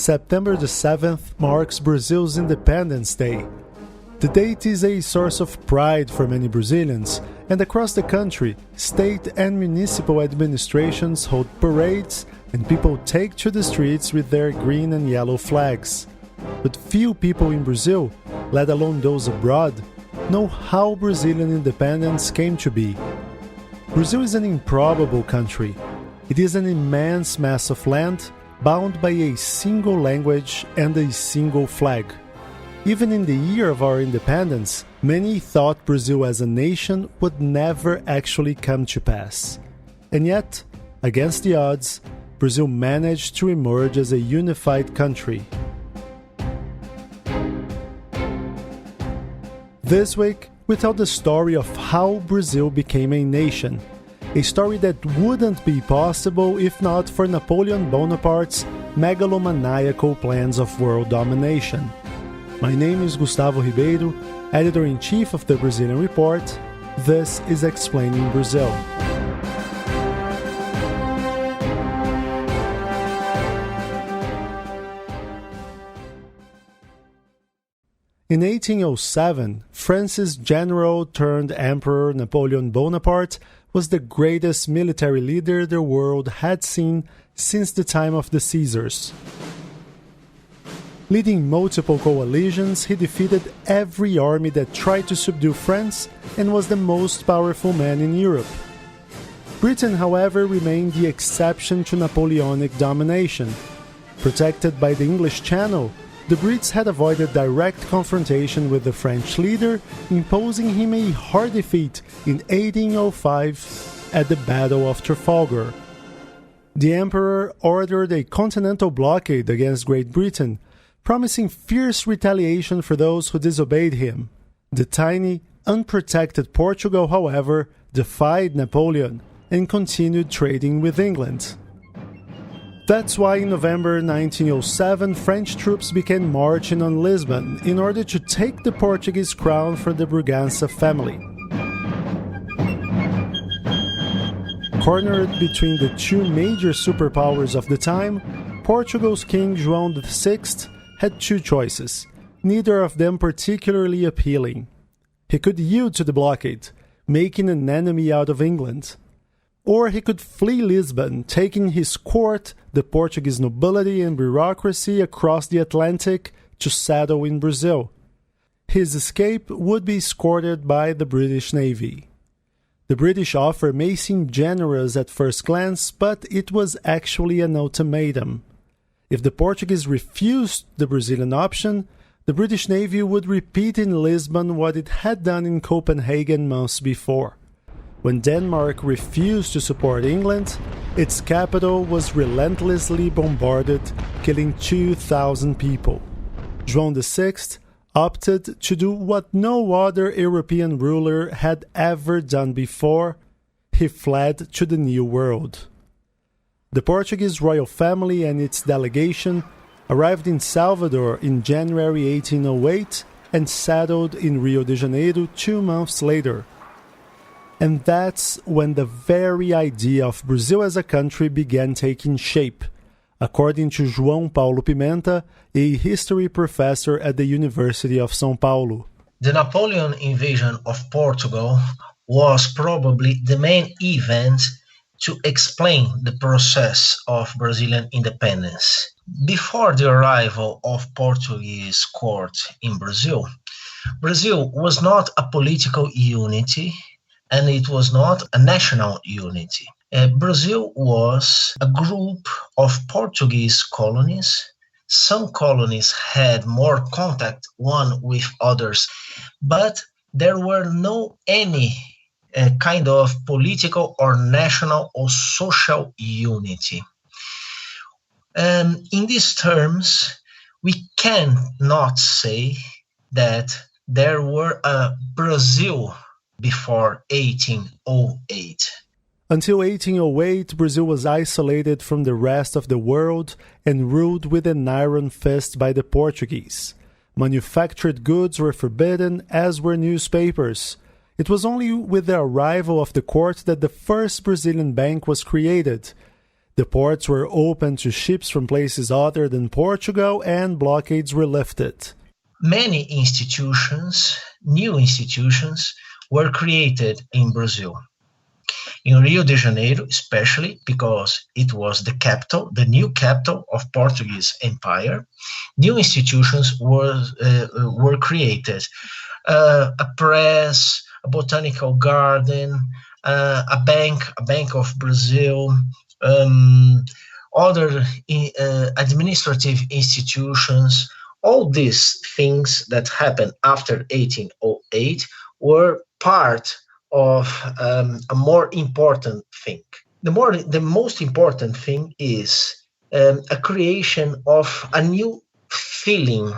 September the 7th marks Brazil's Independence Day. The date is a source of pride for many Brazilians, and across the country, state and municipal administrations hold parades and people take to the streets with their green and yellow flags. But few people in Brazil, let alone those abroad, know how Brazilian independence came to be. Brazil is an improbable country. It is an immense mass of land bound by a single language and a single flag. Even in the year of our independence, many thought Brazil as a nation would never actually come to pass. And yet, against the odds, Brazil managed to emerge as a unified country. This week, we tell the story of how Brazil became a nation. A story that wouldn't be possible if not for Napoleon Bonaparte's megalomaniacal plans of world domination. My name is Gustavo Ribeiro, Editor-in-Chief of the Brazilian Report. This is Explaining Brazil. In 1807, France's General-turned-Emperor Napoleon Bonaparte was the greatest military leader the world had seen since the time of the Caesars. Leading multiple coalitions, he defeated every army that tried to subdue France and was the most powerful man in Europe. Britain, however, remained the exception to Napoleonic domination. Protected by the English Channel, the Brits had avoided direct confrontation with the French leader, imposing him a hard defeat in 1805 at the Battle of Trafalgar. The emperor ordered a continental blockade against Great Britain, promising fierce retaliation for those who disobeyed him. The tiny, unprotected Portugal, however, defied Napoleon and continued trading with England. That's why in November 1907, French troops began marching on Lisbon in order to take the Portuguese crown from the Bragança family. Cornered between the two major superpowers of the time, Portugal's King João VI had two choices, neither of them particularly appealing. He could yield to the blockade, making an enemy out of England. Or he could flee Lisbon, taking his court, the Portuguese nobility and bureaucracy across the Atlantic to settle in Brazil. His escape would be escorted by the British Navy. The British offer may seem generous at first glance, but it was actually an ultimatum. If the Portuguese refused the Brazilian option, the British Navy would repeat in Lisbon what it had done in Copenhagen months before. When Denmark refused to support England, its capital was relentlessly bombarded, killing 2,000 people. João VI opted to do what no other European ruler had ever done before. He fled to the New World. The Portuguese royal family and its delegation arrived in Salvador in January 1808 and settled in Rio de Janeiro 2 months later. And that's when the very idea of Brazil as a country began taking shape, according to João Paulo Pimenta, a history professor at the University of São Paulo. The Napoleon invasion of Portugal was probably the main event to explain the process of Brazilian independence. Before the arrival of Portuguese court in Brazil, Brazil was not a political unity, and it was not a national unity. Brazil was a group of Portuguese colonies. Some colonies had more contact one with others, but there were no any kind of political or national or social unity. In these terms, we cannot say that there were a Brazil before 1808. Until 1808, Brazil was isolated from the rest of the world and ruled with an iron fist by the Portuguese. Manufactured goods were forbidden, as were newspapers. It was only with the arrival of the court that the first Brazilian bank was created. The ports were open to ships from places other than Portugal and blockades were lifted. Many institutions, new institutions, were created in Brazil. In Rio de Janeiro, especially because it was the capital, the new capital of Portuguese Empire, new institutions were created. A press, a botanical garden, a bank of Brazil, other administrative institutions. All these things that happened after 1808 were part of a more important thing. The most important thing is a creation of a new feeling,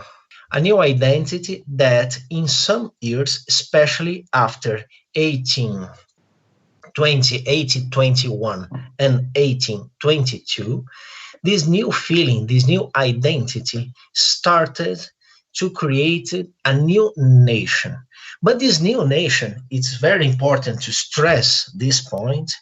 a new identity that in some years, especially after 1821 and 1822, this new feeling, this new identity started to create a new nation. But this new nation, it's very important to stress this point,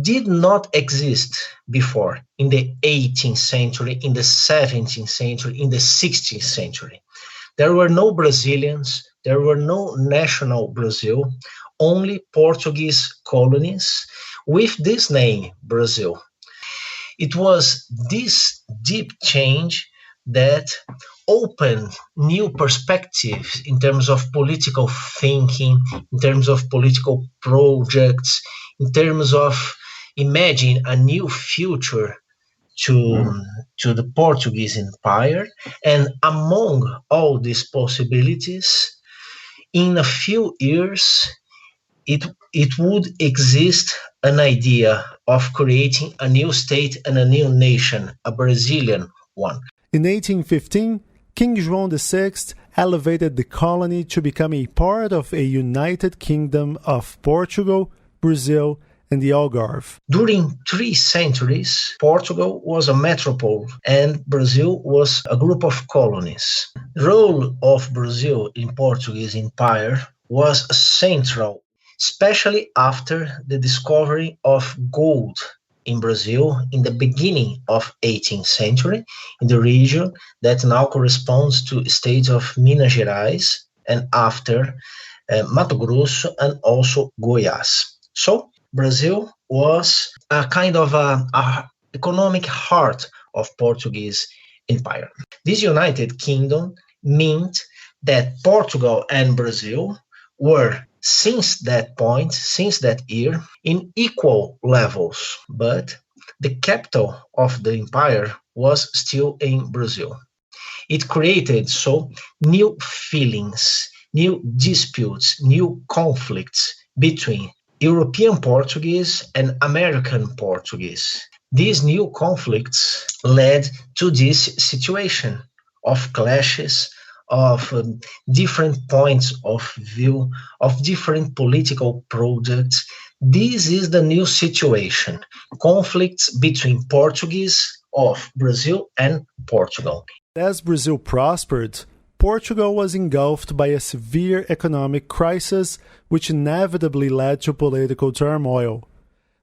did not exist before in the 18th century, in the 17th century, in the 16th century. There were no Brazilians, there were no national Brazil, only Portuguese colonies with this name, Brazil. It was this deep change that opened new perspectives in terms of political thinking, in terms of political projects, in terms of imagine a new future to the Portuguese Empire. And among all these possibilities, in a few years, it would exist an idea of creating a new state and a new nation, a Brazilian one. In 1815, King João VI elevated the colony to become a part of a united kingdom of Portugal, Brazil, and the Algarve. During 3 centuries, Portugal was a metropole and Brazil was a group of colonies. The role of Brazil in Portuguese Empire was central, especially after the discovery of gold in Brazil in the beginning of 18th century in the region that now corresponds to states of Minas Gerais and after Mato Grosso and also Goiás. So Brazil was a kind of a economic heart of Portuguese Empire. This United Kingdom meant that Portugal and Brazil were since that point, since that year, in equal levels, but the capital of the empire was still in Brazil. It created so new feelings, new disputes, new conflicts between European Portuguese and American Portuguese. These new conflicts led to this situation of clashes, of different points of view, of different political projects. This is the new situation, conflicts between Portuguese of Brazil and Portugal. As Brazil prospered, Portugal was engulfed by a severe economic crisis, which inevitably led to political turmoil.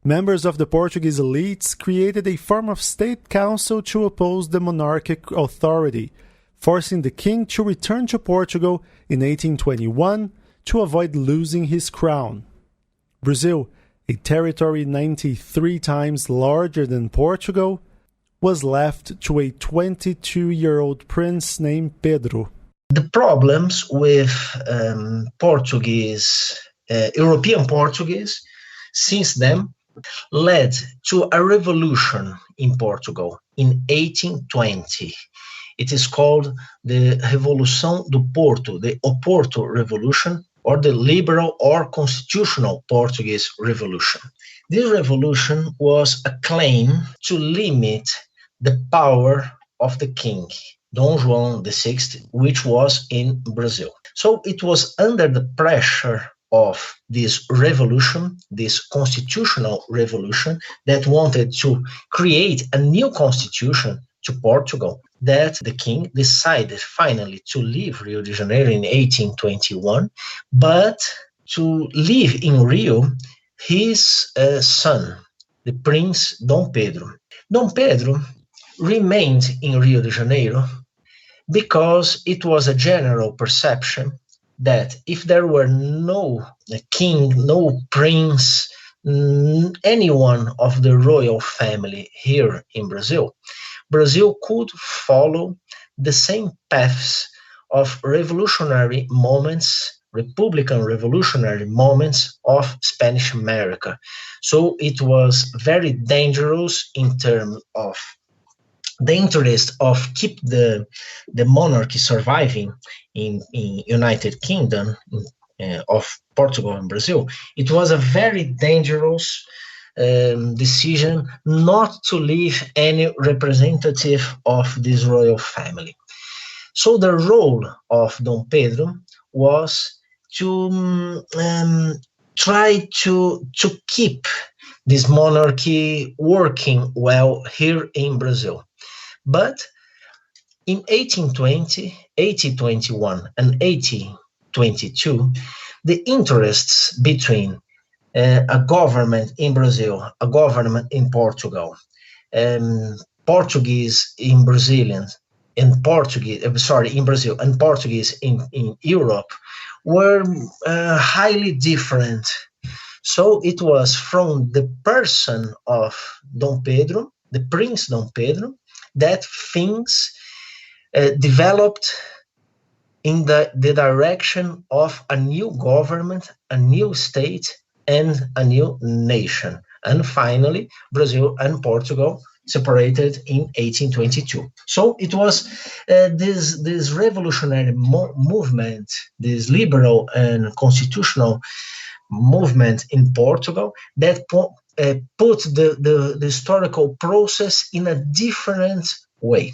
Members of the Portuguese elites created a form of state council to oppose the monarchic authority, forcing the king to return to Portugal in 1821 to avoid losing his crown. Brazil, a territory 93 times larger than Portugal, was left to a 22-year-old prince named Pedro. The problems with European Portuguese since then led to a revolution in Portugal in 1820. It is called the Revolução do Porto, the Oporto Revolution, or the Liberal or Constitutional Portuguese Revolution. This revolution was a claim to limit the power of the king, Dom João VI, which was in Brazil. So it was under the pressure of this revolution, this constitutional revolution that wanted to create a new constitution to Portugal, that the king decided finally to leave Rio de Janeiro in 1821, but to leave in Rio his son, the Prince Dom Pedro. Dom Pedro remained in Rio de Janeiro because it was a general perception that if there were no king, no prince, anyone of the royal family here in Brazil, Brazil could follow the same paths of revolutionary moments, Republican revolutionary moments of Spanish America. So it was very dangerous in terms of the interest of keep the monarchy surviving in United Kingdom of Portugal and Brazil. It was a very dangerous decision not to leave any representative of this royal family. So the role of Dom Pedro was to try to keep this monarchy working well here in Brazil. But in 1820, 1821, and 1822, the interests between a government in Brazil, a government in Portugal, Portuguese in Brazilian, in Brazil, and Portuguese in Europe were highly different. So it was from the person of Dom Pedro, the Prince Dom Pedro, that things developed in the direction of a new government, a new state, and a new nation. And finally, Brazil and Portugal separated in 1822. So it was this revolutionary movement, this liberal and constitutional movement in Portugal that put the historical process in a different way.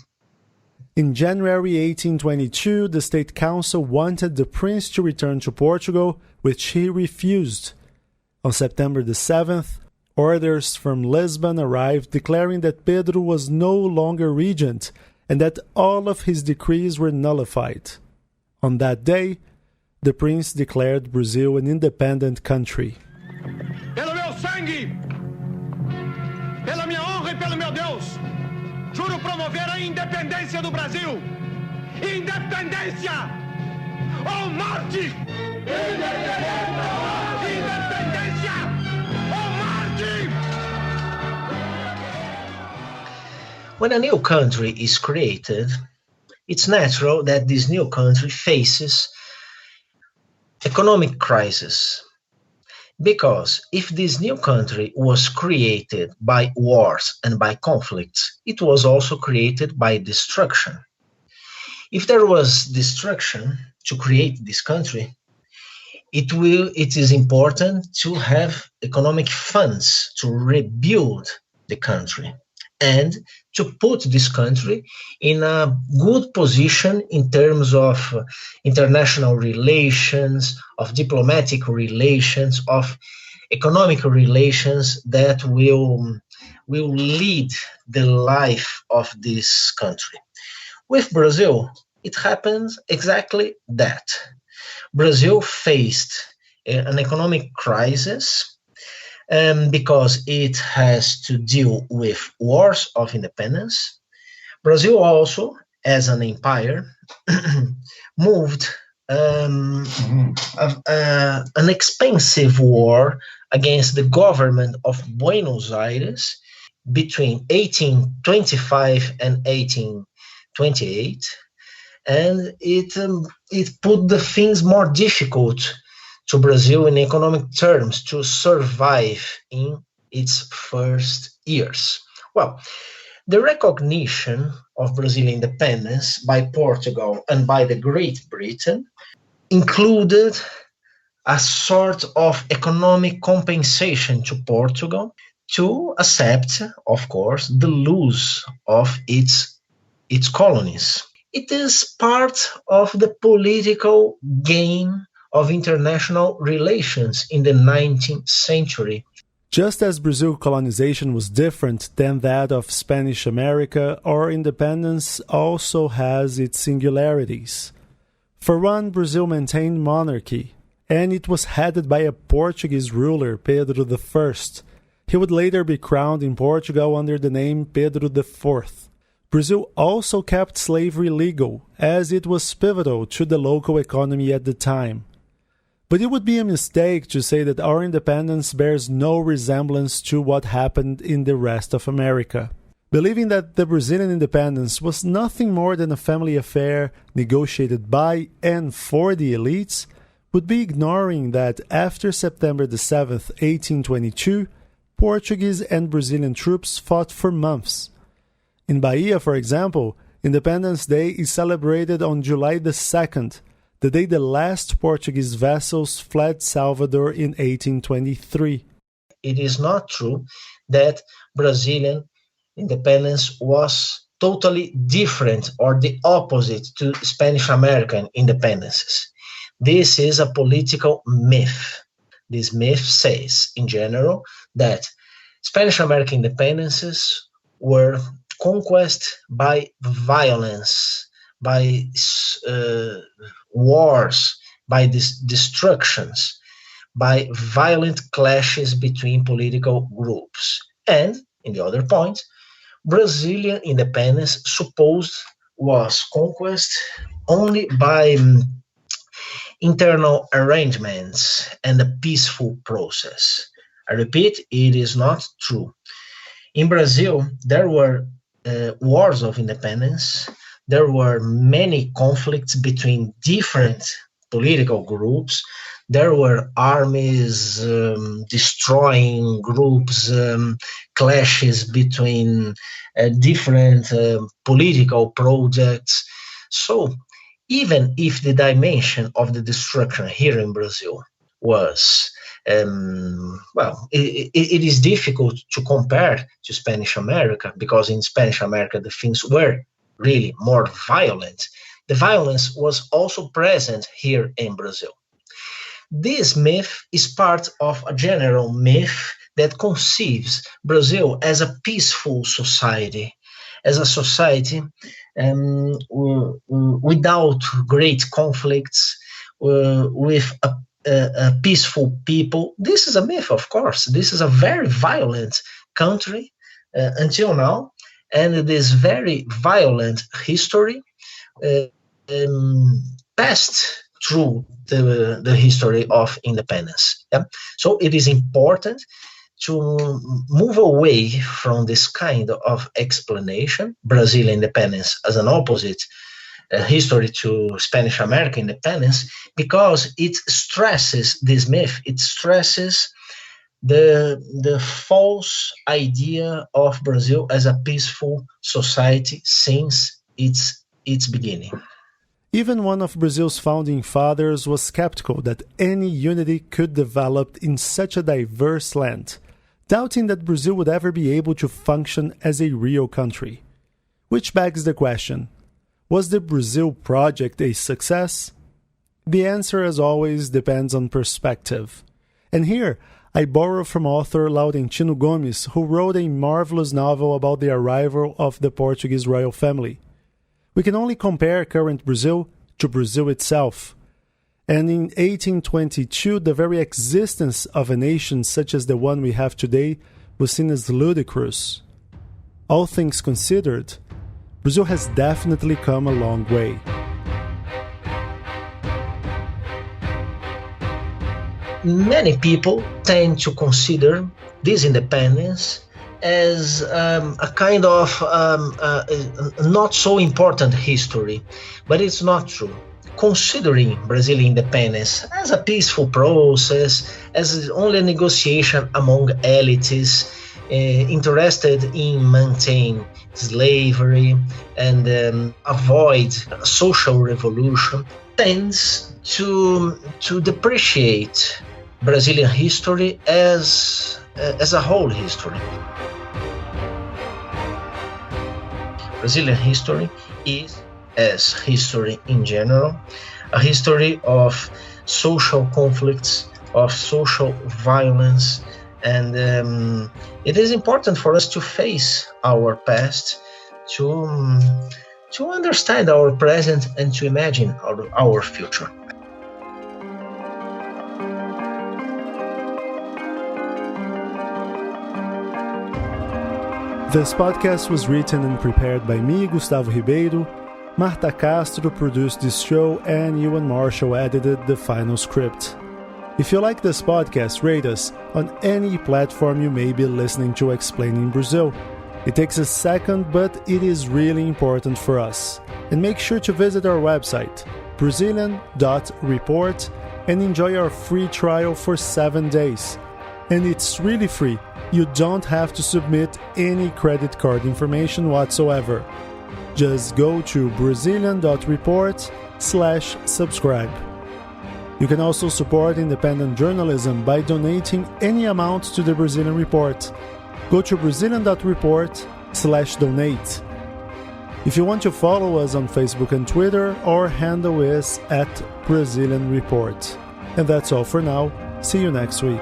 In January 1822, the State Council wanted the prince to return to Portugal, which he refused. On September the 7th, orders from Lisbon arrived declaring that Pedro was no longer regent and that all of his decrees were nullified. On that day, the prince declared Brazil an independent country. Pelo meu sangue, pela minha honra e pelo meu Deus, juro promover a independência do Brasil. Independência ou morte! Independência ou morte! When a new country is created, it's natural that this new country faces economic crisis. Because if this new country was created by wars and by conflicts, it was also created by destruction. If there was destruction to create this country, it is important to have economic funds to rebuild the country and to put this country in a good position in terms of international relations, of diplomatic relations, of economic relations that will lead the life of this country. With Brazil, it happens exactly that. Brazil faced an economic crisis because it has to deal with wars of independence. Brazil also, as an empire, moved an expensive war against the government of Buenos Aires between 1825 and 1828, and it put the things more difficult to Brazil in economic terms to survive in its first years. Well, the recognition of Brazilian independence by Portugal and by the Great Britain included a sort of economic compensation to Portugal to accept, of course, the loss of its colonies. It is part of the political game of international relations in the 19th century. Just as Brazil colonization was different than that of Spanish America, our independence also has its singularities. For one, Brazil maintained monarchy, and it was headed by a Portuguese ruler, Pedro I. He would later be crowned in Portugal under the name Pedro IV. Brazil also kept slavery legal, as it was pivotal to the local economy at the time. But it would be a mistake to say that our independence bears no resemblance to what happened in the rest of America. Believing that the Brazilian independence was nothing more than a family affair negotiated by and for the elites would be ignoring that after September 7th, 1822, Portuguese and Brazilian troops fought for months. In Bahia, for example, Independence Day is celebrated on July 2nd, the day the last Portuguese vessels fled Salvador in 1823. It is not true that Brazilian independence was totally different or the opposite to Spanish American independences. This is a political myth. This myth says, in general, that Spanish American independences were conquest by violence, by wars, by destructions, by violent clashes between political groups. And, in the other point, Brazilian independence supposed was conquest only by internal arrangements and a peaceful process. I repeat, it is not true. In Brazil, there were wars of independence. There were many conflicts between different political groups. There were armies destroying groups, clashes between different political projects. So, even if the dimension of the destruction here in Brazil was, it is difficult to compare to Spanish America, because in Spanish America the things were really more violent. The violence was also present here in Brazil. This myth is part of a general myth that conceives Brazil as a peaceful society, as a society without great conflicts, with a peaceful people. This is a myth, of course. This is a very violent country until now, and this very violent history passed through the history of independence. Yeah? So it is important to move away from this kind of explanation, Brazilian independence as an opposite history to Spanish American independence, because it stresses this myth. It stresses the false idea of Brazil as a peaceful society since its beginning. Even one of Brazil's founding fathers was skeptical that any unity could develop in such a diverse land, doubting that Brazil would ever be able to function as a real country. Which begs the question, was the Brazil project a success? The answer, as always, depends on perspective. And here, I borrow from author Laurentino Gomes, who wrote a marvelous novel about the arrival of the Portuguese royal family. We can only compare current Brazil to Brazil itself. And in 1822, the very existence of a nation such as the one we have today was seen as ludicrous. All things considered, Brazil has definitely come a long way. Many people tend to consider this independence as a kind of not so important history, but it's not true. Considering Brazilian independence as a peaceful process, as only a negotiation among elites interested in maintain slavery and avoid a social revolution, tends to depreciate Brazilian history as a whole history. Brazilian history is, as history in general, a history of social conflicts, of social violence, and it is important for us to face our past, to understand our present, and to imagine our future. This podcast was written and prepared by me, Gustavo Ribeiro. Marta Castro produced this show, and Ewan Marshall edited the final script. If you like this podcast, rate us on any platform you may be listening to Explaining Brazil. It takes a second, but it is really important for us. And make sure to visit our website, Brazilian.report, and enjoy our free trial for 7 days. And it's really free. You don't have to submit any credit card information whatsoever. Just go to Brazilian.report/subscribe. You can also support independent journalism by donating any amount to the Brazilian Report. Go to Brazilian.report/donate. If you want to follow us on Facebook and Twitter, our handle is @Brazilian Report. And that's all for now. See you next week.